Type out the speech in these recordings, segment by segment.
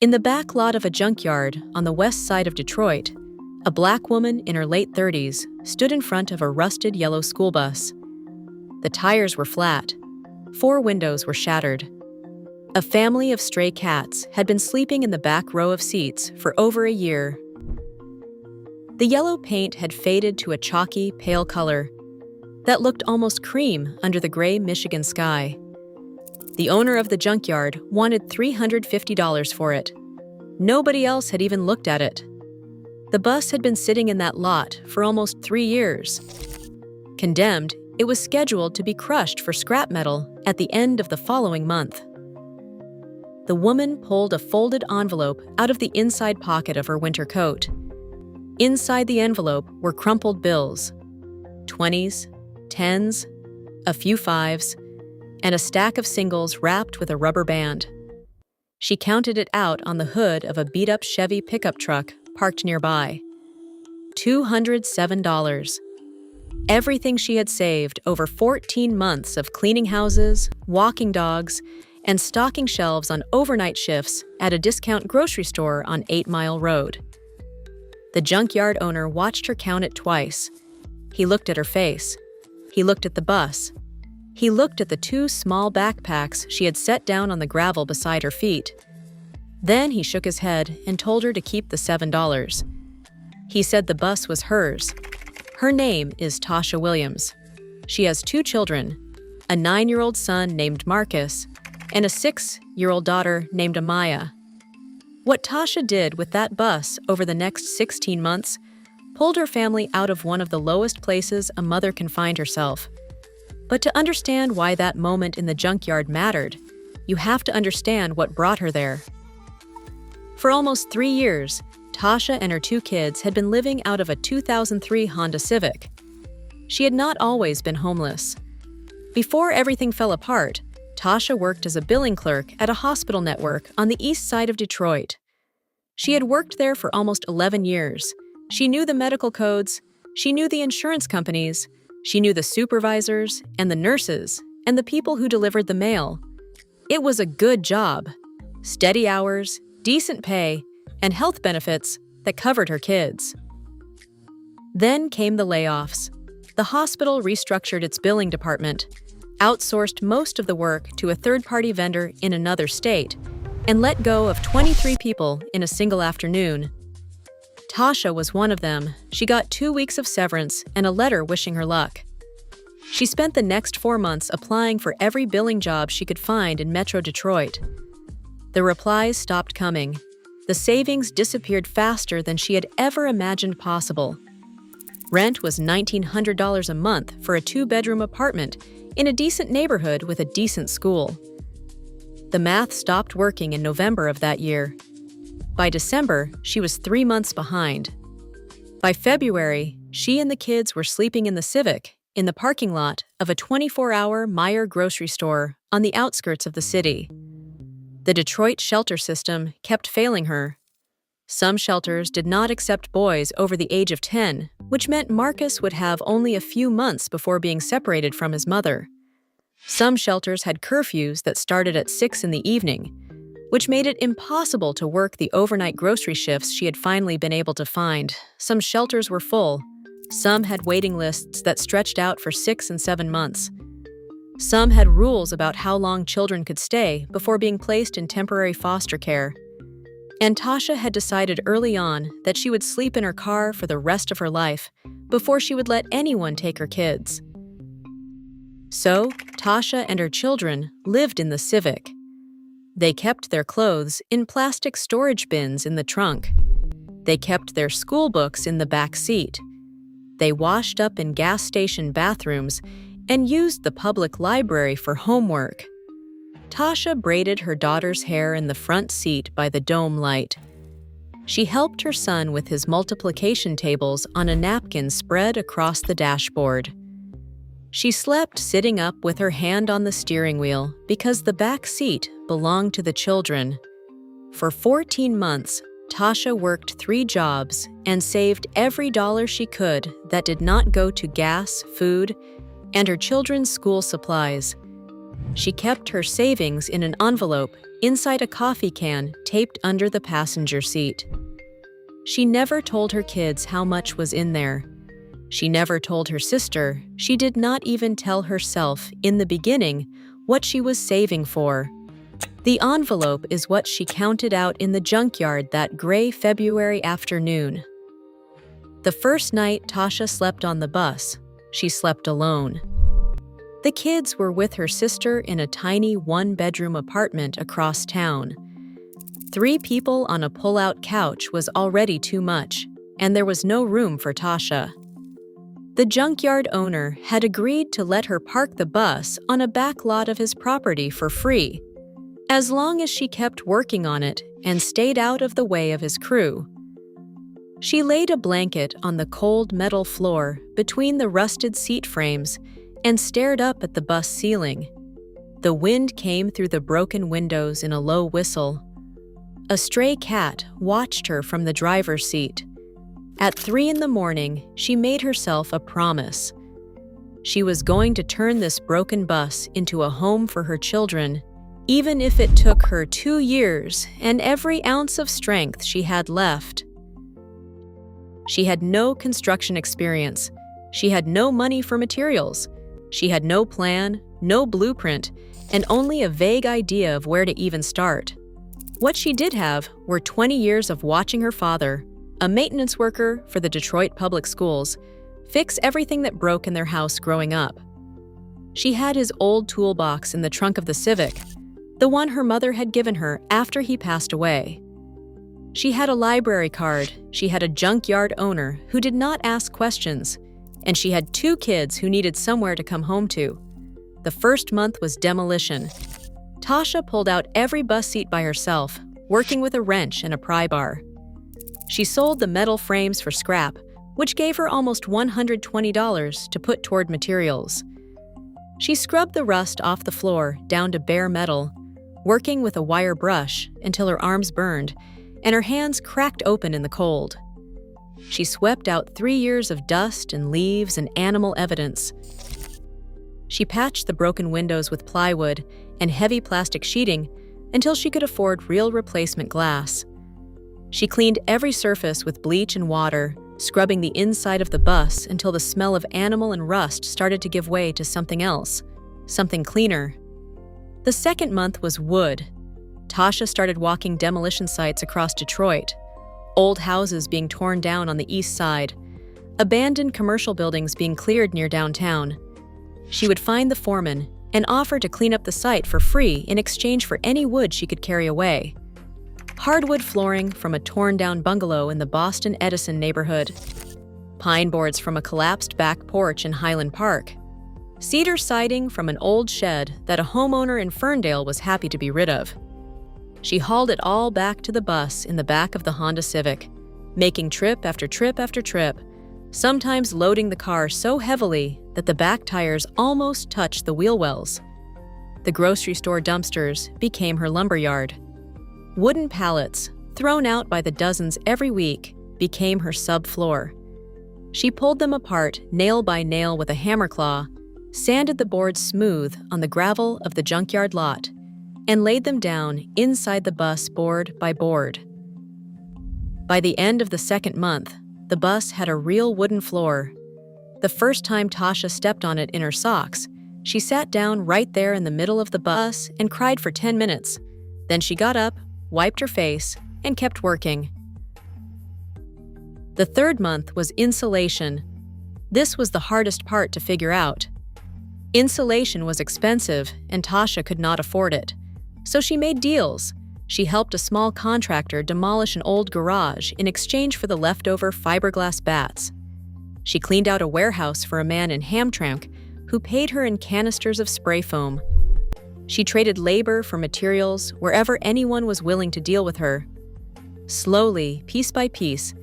In the back lot of a junkyard on the west side of Detroit, a black woman in her late 30s stood in front of a rusted yellow school bus. The tires were flat. 4 windows were shattered. A family of stray cats had been sleeping in the back row of seats for over a year. The yellow paint had faded to a chalky, pale color that looked almost cream under the gray Michigan sky. The owner of the junkyard wanted $350 for it. Nobody else had even looked at it. The bus had been sitting in that lot for almost 3 years. Condemned, it was scheduled to be crushed for scrap metal at the end of the following month. The woman pulled a folded envelope out of the inside pocket of her winter coat. Inside the envelope were crumpled bills, 20s, 10s, a few 5s, and a stack of singles wrapped with a rubber band. She counted it out on the hood of a beat-up Chevy pickup truck parked nearby. $207. Everything she had saved over 14 months of cleaning houses, walking dogs, and stocking shelves on overnight shifts at a discount grocery store on 8 Mile Road. The junkyard owner watched her count it twice. He looked at her face. He looked at the bus. He looked at the 2 small backpacks she had set down on the gravel beside her feet. Then he shook his head and told her to keep the $7. He said the bus was hers. Her name is Tasha Williams. She has 2 children, a 9-year-old son named Marcus and a 6-year-old daughter named Amaya. What Tasha did with that bus over the next 16 months pulled her family out of one of the lowest places a mother can find herself. But to understand why that moment in the junkyard mattered, you have to understand what brought her there. For almost 3 years, Tasha and her 2 kids had been living out of a 2003 Honda Civic. She had not always been homeless. Before everything fell apart, Tasha worked as a billing clerk at a hospital network on the east side of Detroit. She had worked there for almost 11 years. She knew the medical codes, she knew the insurance companies, she knew the supervisors and the nurses and the people who delivered the mail. It was a good job. Steady hours, decent pay, and health benefits that covered her kids. Then came the layoffs. The hospital restructured its billing department, outsourced most of the work to a third-party vendor in another state, and let go of 23 people in a single afternoon. Tasha was one of them. She got 2 weeks of severance and a letter wishing her luck. She spent the next 4 months applying for every billing job she could find in Metro Detroit. The replies stopped coming. The savings disappeared faster than she had ever imagined possible. Rent was $1,900 a month for a 2-bedroom apartment in a decent neighborhood with a decent school. The math stopped working in November of that year. By December, she was 3 months behind. By February, she and the kids were sleeping in the Civic in the parking lot of a 24-hour Meijer grocery store on the outskirts of the city. The Detroit shelter system kept failing her. Some shelters did not accept boys over the age of 10, which meant Marcus would have only a few months before being separated from his mother. Some shelters had curfews that started at 6 in the evening, which made it impossible to work the overnight grocery shifts she had finally been able to find. Some shelters were full. Some had waiting lists that stretched out for 6 and 7 months. Some had rules about how long children could stay before being placed in temporary foster care. And Tasha had decided early on that she would sleep in her car for the rest of her life before she would let anyone take her kids. So, Tasha and her children lived in the Civic. They kept their clothes in plastic storage bins in the trunk. They kept their school books in the back seat. They washed up in gas station bathrooms and used the public library for homework. Tasha braided her daughter's hair in the front seat by the dome light. She helped her son with his multiplication tables on a napkin spread across the dashboard. She slept sitting up with her hand on the steering wheel because the back seat belonged to the children. For 14 months, Tasha worked 3 jobs and saved every dollar she could that did not go to gas, food, and her children's school supplies. She kept her savings in an envelope inside a coffee can taped under the passenger seat. She never told her kids how much was in there. She never told her sister. She did not even tell herself in the beginning what she was saving for. The envelope is what she counted out in the junkyard that gray February afternoon. The first night Tasha slept on the bus, she slept alone. The kids were with her sister in a tiny one-bedroom apartment across town. 3 people on a pull-out couch was already too much, and there was no room for Tasha. The junkyard owner had agreed to let her park the bus on a back lot of his property for free, as long as she kept working on it and stayed out of the way of his crew. She laid a blanket on the cold metal floor between the rusted seat frames and stared up at the bus ceiling. The wind came through the broken windows in a low whistle. A stray cat watched her from the driver's seat. At 3 a.m, she made herself a promise. She was going to turn this broken bus into a home for her children, even if it took her 2 years and every ounce of strength she had left. She had no construction experience. She had no money for materials. She had no plan, no blueprint, and only a vague idea of where to even start. What she did have were 20 years of watching her father, a maintenance worker for the Detroit Public Schools, fix everything that broke in their house growing up. She had his old toolbox in the trunk of the Civic, the one her mother had given her after he passed away. She had a library card, she had a junkyard owner who did not ask questions, and she had 2 kids who needed somewhere to come home to. The first month was demolition. Tasha pulled out every bus seat by herself, working with a wrench and a pry bar. She sold the metal frames for scrap, which gave her almost $120 to put toward materials. She scrubbed the rust off the floor down to bare metal, working with a wire brush until her arms burned and her hands cracked open in the cold. She swept out 3 years of dust and leaves and animal evidence. She patched the broken windows with plywood and heavy plastic sheeting until she could afford real replacement glass. She cleaned every surface with bleach and water, scrubbing the inside of the bus until the smell of animal and rust started to give way to something else, something cleaner. The second month was wood. Tasha started walking demolition sites across Detroit, old houses being torn down on the east side, abandoned commercial buildings being cleared near downtown. She would find the foreman and offer to clean up the site for free in exchange for any wood she could carry away. Hardwood flooring from a torn-down bungalow in the Boston Edison neighborhood, pine boards from a collapsed back porch in Highland Park, cedar siding from an old shed that a homeowner in Ferndale was happy to be rid of. She hauled it all back to the bus in the back of the Honda Civic, making trip after trip after trip, sometimes loading the car so heavily that the back tires almost touched the wheel wells. The grocery store dumpsters became her lumberyard. Wooden pallets, thrown out by the dozens every week, became her subfloor. She pulled them apart nail by nail with a hammer claw, sanded the boards smooth on the gravel of the junkyard lot, and laid them down inside the bus board by board. By the end of the second month, the bus had a real wooden floor. The first time Tasha stepped on it in her socks, she sat down right there in the middle of the bus and cried for 10 minutes. Then she got up, wiped her face, and kept working. The third month was insulation. This was the hardest part to figure out. Insulation was expensive, and Tasha could not afford it. So she made deals. She helped a small contractor demolish an old garage in exchange for the leftover fiberglass bats. She cleaned out a warehouse for a man in Hamtramck who paid her in canisters of spray foam. She traded labor for materials wherever anyone was willing to deal with her. Slowly, piece by piece,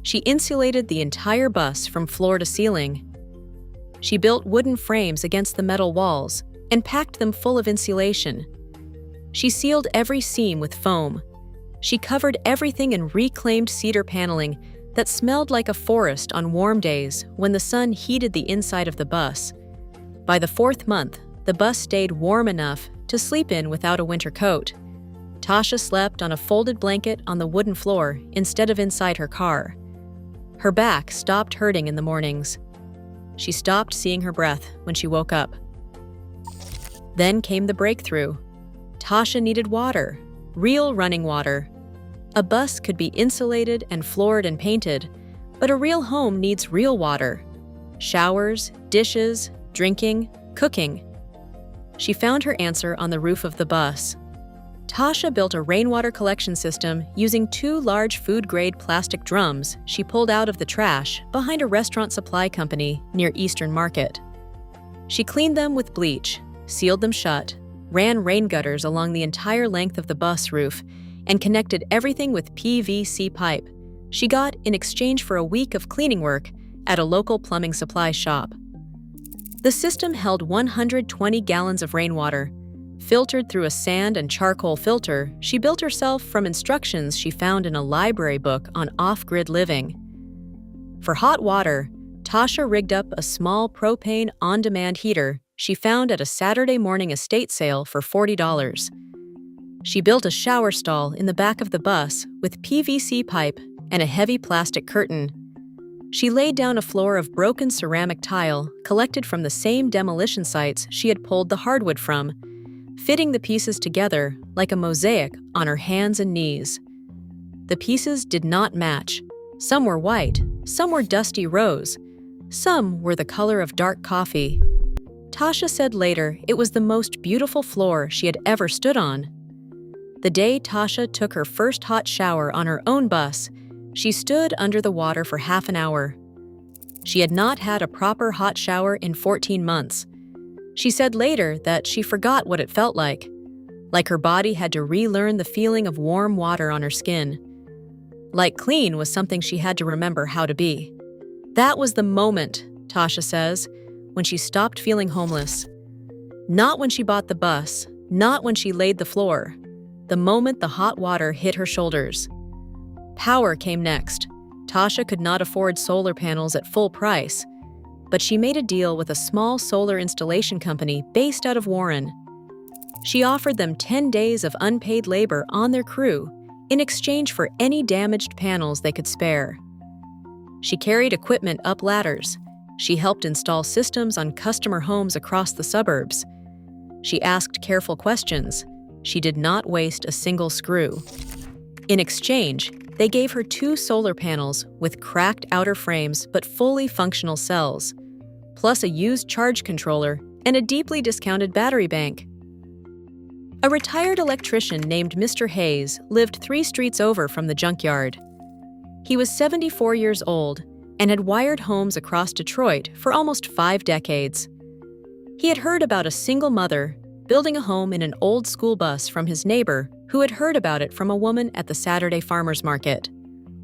she insulated the entire bus from floor to ceiling. She built wooden frames against the metal walls and packed them full of insulation. She sealed every seam with foam. She covered everything in reclaimed cedar paneling that smelled like a forest on warm days when the sun heated the inside of the bus. By the fourth month, the bus stayed warm enough to sleep in without a winter coat. Tasha slept on a folded blanket on the wooden floor instead of inside her car. Her back stopped hurting in the mornings. She stopped seeing her breath when she woke up. Then came the breakthrough. Tasha needed water, real running water. A bus could be insulated and floored and painted, but a real home needs real water. Showers, dishes, drinking, cooking. She found her answer on the roof of the bus. Tasha built a rainwater collection system using 2 large food-grade plastic drums she pulled out of the trash behind a restaurant supply company near Eastern Market. She cleaned them with bleach, sealed them shut, ran rain gutters along the entire length of the bus roof, and connected everything with PVC pipe she got in exchange for a week of cleaning work at a local plumbing supply shop. The system held 120 gallons of rainwater, filtered through a sand and charcoal filter she built herself from instructions she found in a library book on off-grid living. For hot water, Tasha rigged up a small propane on-demand heater she found at a Saturday morning estate sale for $40. She built a shower stall in the back of the bus with PVC pipe and a heavy plastic curtain. She laid down a floor of broken ceramic tile collected from the same demolition sites she had pulled the hardwood from, fitting the pieces together like a mosaic on her hands and knees. The pieces did not match. Some were white, some were dusty rose, some were the color of dark coffee. Tasha said later it was the most beautiful floor she had ever stood on. The day Tasha took her first hot shower on her own bus, she stood under the water for half an hour. She had not had a proper hot shower in 14 months. She said later that she forgot what it felt like her body had to relearn the feeling of warm water on her skin. Like clean was something she had to remember how to be. That was the moment, Tasha says, when she stopped feeling homeless. Not when she bought the bus, not when she laid the floor. The moment the hot water hit her shoulders. Power came next. Tasha could not afford solar panels at full price, but she made a deal with a small solar installation company based out of Warren. She offered them 10 days of unpaid labor on their crew in exchange for any damaged panels they could spare. She carried equipment up ladders. She helped install systems on customer homes across the suburbs. She asked careful questions. She did not waste a single screw. In exchange, they gave her 2 solar panels with cracked outer frames but fully functional cells, plus a used charge controller and a deeply discounted battery bank. A retired electrician named Mr. Hayes lived 3 streets over from the junkyard. He was 74 years old and had wired homes across Detroit for almost 5 decades. He had heard about a single mother building a home in an old school bus from his neighbor who had heard about it from a woman at the Saturday farmers market.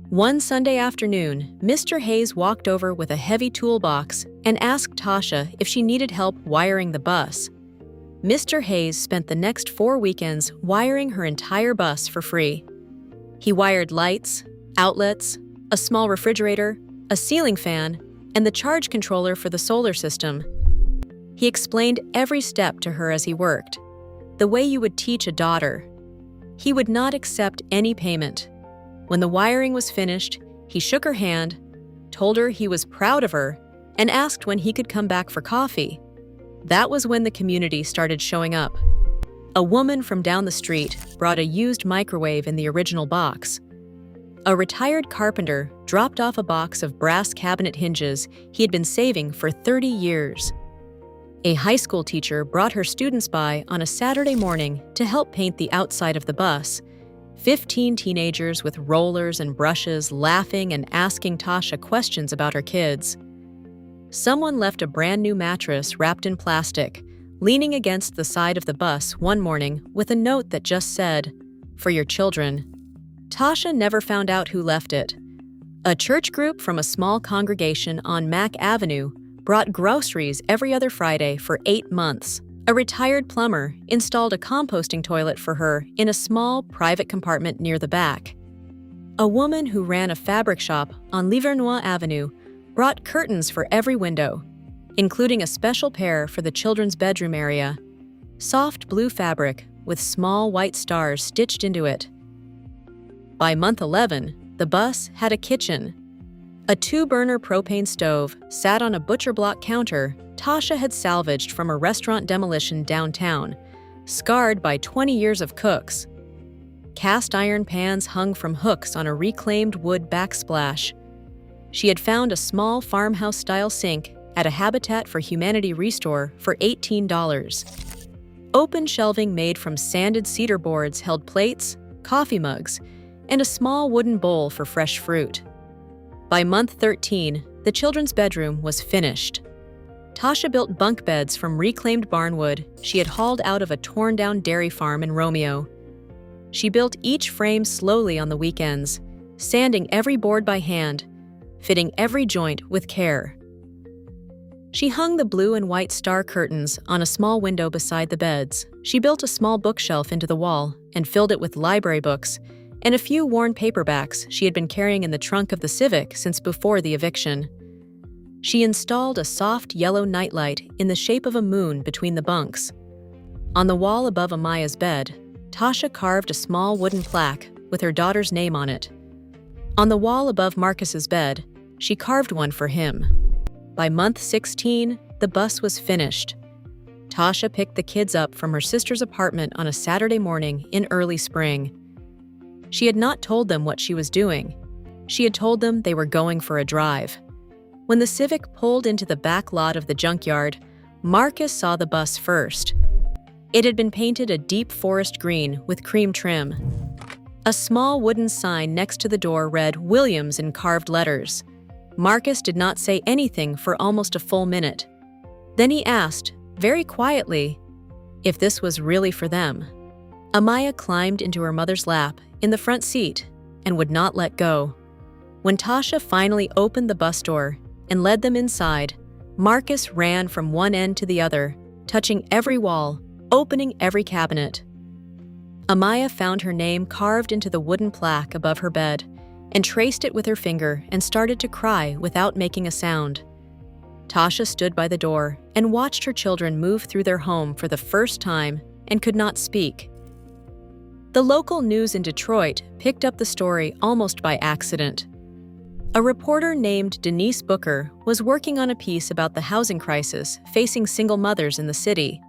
One Sunday afternoon, Mr. Hayes walked over with a heavy toolbox and asked Tasha if she needed help wiring the bus. Mr. Hayes spent the next 4 weekends wiring her entire bus for free. He wired lights, outlets, a small refrigerator, a ceiling fan, and the charge controller for the solar system. He explained every step to her as he worked, the way you would teach a daughter. He would not accept any payment. When the wiring was finished, he shook her hand, told her he was proud of her, and asked when he could come back for coffee. That was when the community started showing up. A woman from down the street brought a used microwave in the original box. A retired carpenter dropped off a box of brass cabinet hinges he had been saving for 30 years. A high school teacher brought her students by on a Saturday morning to help paint the outside of the bus. 15 teenagers with rollers and brushes laughing and asking Tasha questions about her kids. Someone left a brand new mattress wrapped in plastic, leaning against the side of the bus one morning with a note that just said, "For your children." Tasha never found out who left it. A church group from a small congregation on Mack Avenue brought groceries every other Friday for 8 months. A retired plumber installed a composting toilet for her in a small private compartment near the back. A woman who ran a fabric shop on Livernois Avenue brought curtains for every window. including a special pair for the children's bedroom area, soft blue fabric with small white stars stitched into it. By month 11, the bus had a kitchen. A 2-burner propane stove sat on a butcher block counter Tasha had salvaged from a restaurant demolition downtown, scarred by 20 years of cooks. Cast iron pans hung from hooks on a reclaimed wood backsplash. She had found a small farmhouse-style sink at a Habitat for Humanity restore for $18. Open shelving made from sanded cedar boards held plates, coffee mugs, and a small wooden bowl for fresh fruit. By month 13, the children's bedroom was finished. Tasha built bunk beds from reclaimed barnwood she had hauled out of a torn-down dairy farm in Romeo. She built each frame slowly on the weekends, sanding every board by hand, fitting every joint with care. She hung the blue and white star curtains on a small window beside the beds. She built a small bookshelf into the wall and filled it with library books and a few worn paperbacks she had been carrying in the trunk of the Civic since before the eviction. She installed a soft yellow nightlight in the shape of a moon between the bunks. On the wall above Amaya's bed, Tasha carved a small wooden plaque with her daughter's name on it. On the wall above Marcus's bed, she carved one for him. By month 16, the bus was finished. Tasha picked the kids up from her sister's apartment on a Saturday morning in early spring. She had not told them what she was doing. She had told them they were going for a drive. When the Civic pulled into the back lot of the junkyard, Marcus saw the bus first. It had been painted a deep forest green with cream trim. A small wooden sign next to the door read Williams in carved letters. Marcus did not say anything for almost a full minute. Then he asked, very quietly, if this was really for them. Amaya climbed into her mother's lap in the front seat and would not let go. When Tasha finally opened the bus door and led them inside, Marcus ran from one end to the other, touching every wall, opening every cabinet. Amaya found her name carved into the wooden plaque above her bed and traced it with her finger and started to cry without making a sound. Tasha stood by the door and watched her children move through their home for the first time and could not speak. The local news in Detroit picked up the story almost by accident. A reporter named Denise Booker was working on a piece about the housing crisis facing single mothers in the city.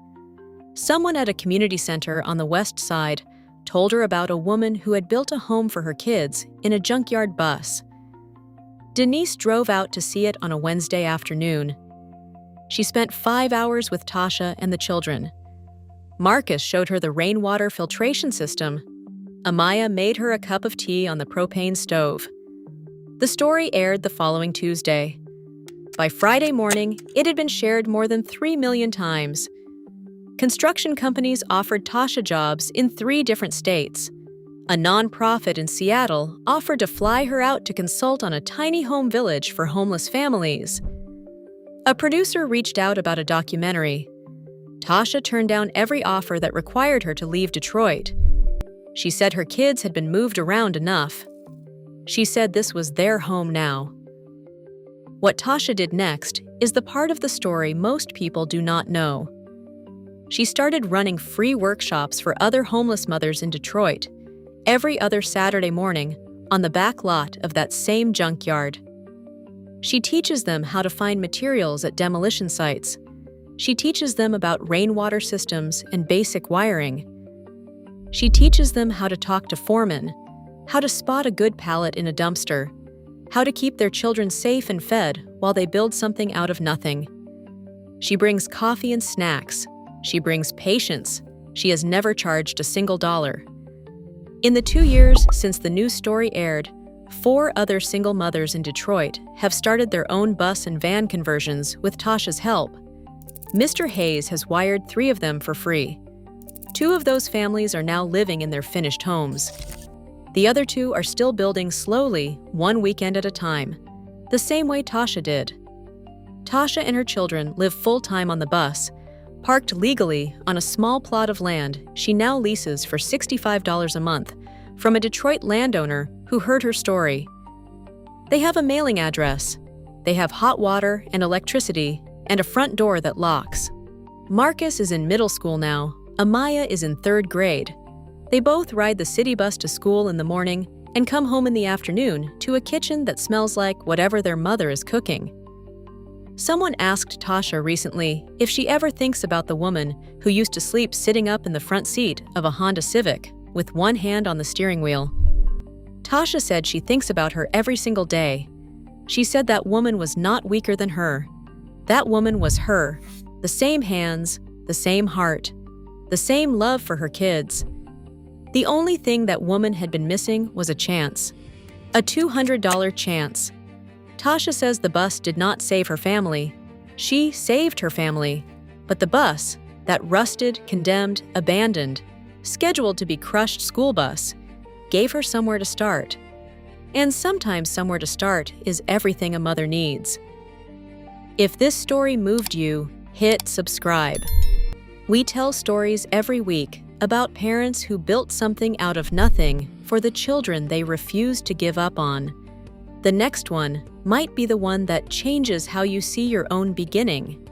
Someone at a community center on the west side told her about a woman who had built a home for her kids in a junkyard bus. Denise drove out to see it on a Wednesday afternoon. She spent 5 hours with Tasha and the children. Marcus showed her the rainwater filtration system. Amaya made her a cup of tea on the propane stove. The story aired the following Tuesday. By Friday morning, it had been shared more than 3 million times. Construction companies offered Tasha jobs in 3 different states. A nonprofit in Seattle offered to fly her out to consult on a tiny home village for homeless families. A producer reached out about a documentary. Tasha turned down every offer that required her to leave Detroit. She said her kids had been moved around enough. She said this was their home now. What Tasha did next is the part of the story most people do not know. She started running free workshops for other homeless mothers in Detroit every other Saturday morning on the back lot of that same junkyard. She teaches them how to find materials at demolition sites. She teaches them about rainwater systems and basic wiring. She teaches them how to talk to foremen, how to spot a good pallet in a dumpster, how to keep their children safe and fed while they build something out of nothing. She brings coffee and snacks. She brings patience. She has never charged a single dollar. In the 2 years since the news story aired, 4 other single mothers in Detroit have started their own bus and van conversions with Tasha's help. Mr. Hayes has wired 3 of them for free. 2 of those families are now living in their finished homes. The other 2 are still building slowly, 1 weekend at a time, the same way Tasha did. Tasha and her children live full-time on the bus, parked legally on a small plot of land she now leases for $65 a month from a Detroit landowner who heard her story. They have a mailing address. They have hot water and electricity and a front door that locks. Marcus is in middle school now. Amaya is in 3rd grade. They both ride the city bus to school in the morning and come home in the afternoon to a kitchen that smells like whatever their mother is cooking. Someone asked Tasha recently if she ever thinks about the woman who used to sleep sitting up in the front seat of a Honda Civic with one hand on the steering wheel. Tasha said she thinks about her every single day. She said that woman was not weaker than her. That woman was her. The same hands, the same heart, the same love for her kids. The only thing that woman had been missing was a chance. A $200 chance. Tasha says the bus did not save her family. She saved her family. But the bus, that rusted, condemned, abandoned, scheduled to be crushed school bus, gave her somewhere to start. And sometimes somewhere to start is everything a mother needs. If this story moved you, hit subscribe. We tell stories every week about parents who built something out of nothing for the children they refused to give up on. The next one might be the one that changes how you see your own beginning.